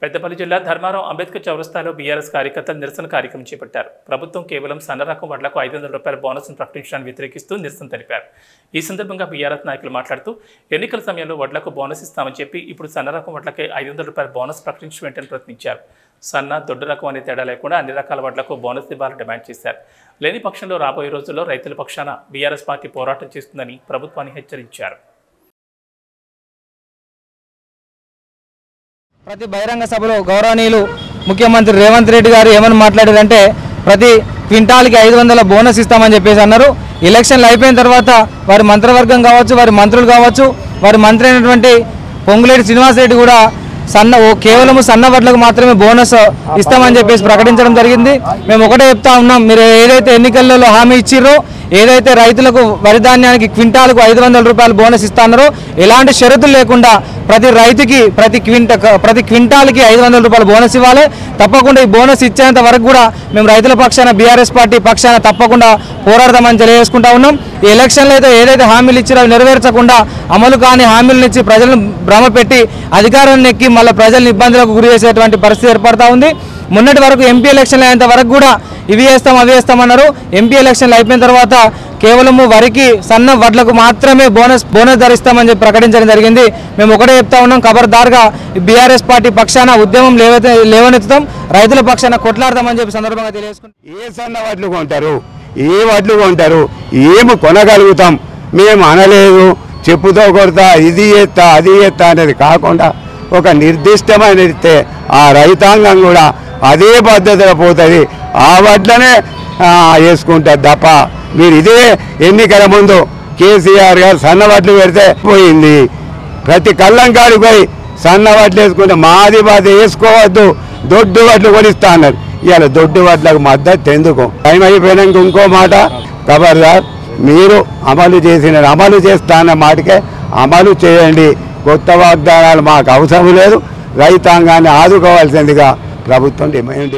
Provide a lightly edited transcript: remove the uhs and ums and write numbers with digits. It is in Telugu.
పెద్దపల్లి జిల్లా ధర్మారం అంబేద్కర్ చౌరస్తాలో బీఆర్ఎస్ కార్యకర్తలు నిరసన కార్యక్రమం చేపట్టారు. ప్రభుత్వం కేవలం సన్న రకం వడ్లకు 500 రూపాయల బోనస్ను ప్రకటించడాన్ని వ్యతిరేకిస్తూ నిరసన తెలిపారు. ఈ సందర్భంగా బీఆర్ఎస్ నాయకులు మాట్లాడుతూ ఎన్నికల సమయంలో వడ్లకు బోనస్ ఇస్తామని చెప్పి ఇప్పుడు సన్న రకం వడ్లకే 500 రూపాయల బోనస్ ప్రకటించమని ప్రయత్నించారు. సన్న దొడ్డు రకం అనే తేడా లేకుండా అన్ని రకాల వడ్లకు బోనస్ ఇవ్వాలని డిమాండ్ చేశారు. లేని పక్షంలో రాబోయే రోజుల్లో రైతుల పక్షాన బీఆర్ఎస్ పార్టీ పోరాటం చేస్తుందని ప్రభుత్వాన్ని హెచ్చరించారు. ప్రతి బహిరంగ సభలో గౌరవనీయులు ముఖ్యమంత్రి రేవంత్ రెడ్డి గారు ఏమని మాట్లాడారంటే ప్రతి క్వింటాల్కి 500 బోనస్ ఇస్తామని చెప్పేసి అన్నారు. ఎలక్షన్లు అయిపోయిన తర్వాత వారి మంత్రివర్గం కావచ్చు, వారి మంత్రులు కావచ్చు, వారి మంత్రి అయినటువంటి పొంగులేటి శ్రీనివాసరెడ్డి కూడా కేవలం సన్న వడ్లకు మాత్రమే బోనస్ ఇస్తామని చెప్పేసి ప్రకటించడం జరిగింది. మేము ఒకటే చెప్తా ఉన్నాం, మీరు ఏదైతే ఎన్నికలలో హామీ ఇచ్చిర్రో, ఏదైతే రైతులకు వరి ధాన్యానికి క్వింటాల్కు 500 రూపాయలు బోనస్ ఇస్తారో ఎలాంటి షరతులు లేకుండా ప్రతి రైతుకి ప్రతి క్వింటాల్కి 500 రూపాయలు బోనస్ ఇవ్వాలి. తప్పకుండా ఈ బోనస్ ఇచ్చేంత వరకు కూడా మేము రైతుల పక్షాన బీఆర్ఎస్ పార్టీ పక్షాన తప్పకుండా పోరాడదామని తెలియజేసుకుంటా ఉన్నాం. ఈ ఎలక్షన్లో అయితే ఏదైతే హామీలు ఇచ్చారో నెరవేర్చకుండా అమలు కాని హామీలను ఇచ్చి ప్రజలను భ్రమపెట్టి అధికారాన్ని ఎక్కి మళ్ళీ ప్రజలను ఇబ్బందులకు గురి చేసేటువంటి పరిస్థితి ఏర్పడతా ఉంది. మొన్నటి వరకు ఎంపీ ఎలక్షన్లు అయ్యేంత వరకు కూడా ఇవి వేస్తాం అవి వేస్తామన్నారు. ఎంపీ ఎలక్షన్లు అయిపోయిన తర్వాత కేవలము వరికి సన్న వడ్లకు మాత్రమే బోనస్ ధరిస్తామని చెప్పి ప్రకటించడం జరిగింది. మేము ఒకటే చెప్తా ఉన్నాం, ఖబర్దార్గా బీఆర్ఎస్ పార్టీ పక్షాన ఉద్యమం లేవనెత్తుతాం, రైతుల పక్షాన కొట్లాడతామని చెప్పి సందర్భంగా తెలియజేసుకుంటాం. ఏ సన్న వడ్లు కొంటారు, ఏ వడ్లు కొంటారు, ఏమి కొనగలుగుతాం మేము అనలేదు. చెప్పుతో కొడతా, ఇది చేస్తా అది చేస్తా అనేది కాకుండా ఒక నిర్దిష్టమైన ఇస్తే ఆ రైతాంగం కూడా అదే పద్ధతిలో పోతుంది, ఆ వడ్లనే వేసుకుంటారు తప్ప మీరు ఇదే ఎన్నికల ముందు కేసీఆర్ గారు సన్న వడ్లు పెడితే పోయింది. ప్రతి కళ్ళంకాడికి పోయి సన్న వడ్లు వేసుకుంటే మాది వేసుకోవద్దు, దొడ్డు వడ్లు కొనిస్తా అన్నారు. ఇవాళ దొడ్డు వడ్లకు మద్దతు ఎందుకు? టైం అయిపోయినాక ఇంకో మాట, ఖబర్దార్ మీరు అమలు చేస్తా అన్న మాటకే అమలు చేయండి. కొత్త వాగ్దానాలు మాకు అవసరం లేదు. రైతాంగాన్ని ఆదుకోవాల్సిందిగా ప్రభుత్వం డిమాండ్